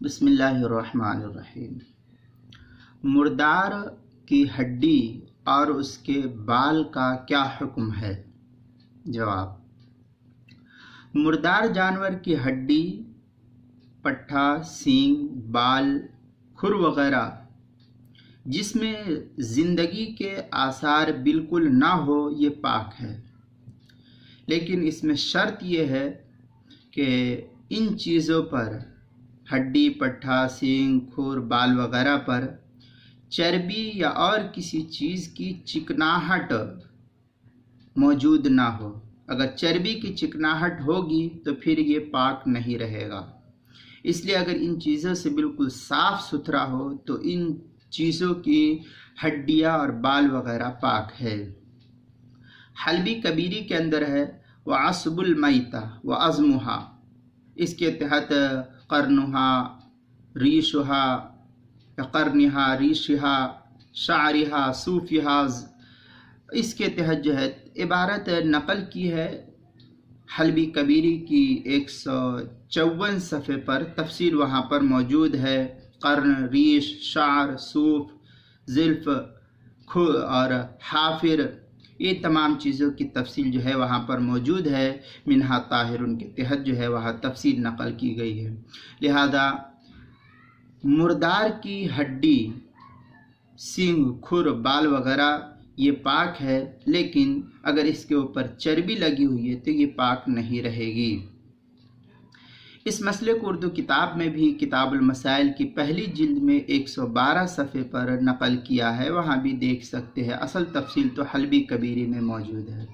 بسم اللہ الرحمن الرحیم۔ مردار کی ہڈی اور اس کے بال کا کیا حکم ہے؟ جواب: مردار جانور کی ہڈی، پٹھا، سینگ، بال، کھر وغیرہ جس میں زندگی کے آثار بالکل نہ ہو یہ پاک ہے، لیکن اس میں شرط یہ ہے کہ ان چیزوں پر، ہڈی، پٹھا، سینگ، کھر، بال وغیرہ پر چربی یا اور کسی چیز کی چکناہٹ موجود نہ ہو۔ اگر چربی کی چکناہٹ ہوگی تو پھر یہ پاک نہیں رہے گا۔ اس لیے اگر ان چیزوں سے بالکل صاف ستھرا ہو تو ان چیزوں کی ہڈیاں اور بال وغیرہ پاک ہے۔ حلبی کبیری کے اندر ہے وعصب المیتہ وعظمہا، اس کے تحت قرنہا، ریشہا، قرنہا، ریشہا، شعرہا، صوفہا، اس کے تحت جو ہے عبارت نقل کی ہے حلبی کبیری کی 154 صفحے پر، تفصیل وہاں پر موجود ہے۔ قرن، ریش، شعر، صوف، زلف، اور حافر، یہ تمام چیزوں کی تفصیل جو ہے وہاں پر موجود ہے۔ منہا طاہر ان کے تحت جو ہے وہاں تفصیل نقل کی گئی ہے۔ لہذا مردار کی ہڈی، سینگ، کھر، بال وغیرہ یہ پاک ہے، لیکن اگر اس کے اوپر چربی لگی ہوئی ہے تو یہ پاک نہیں رہے گی۔ اس مسئلے کو اردو کتاب میں بھی کتاب المسائل کی پہلی جلد میں 112 صفحے پر نقل کیا ہے، وہاں بھی دیکھ سکتے ہیں۔ اصل تفصیل تو حلبی کبیری میں موجود ہے۔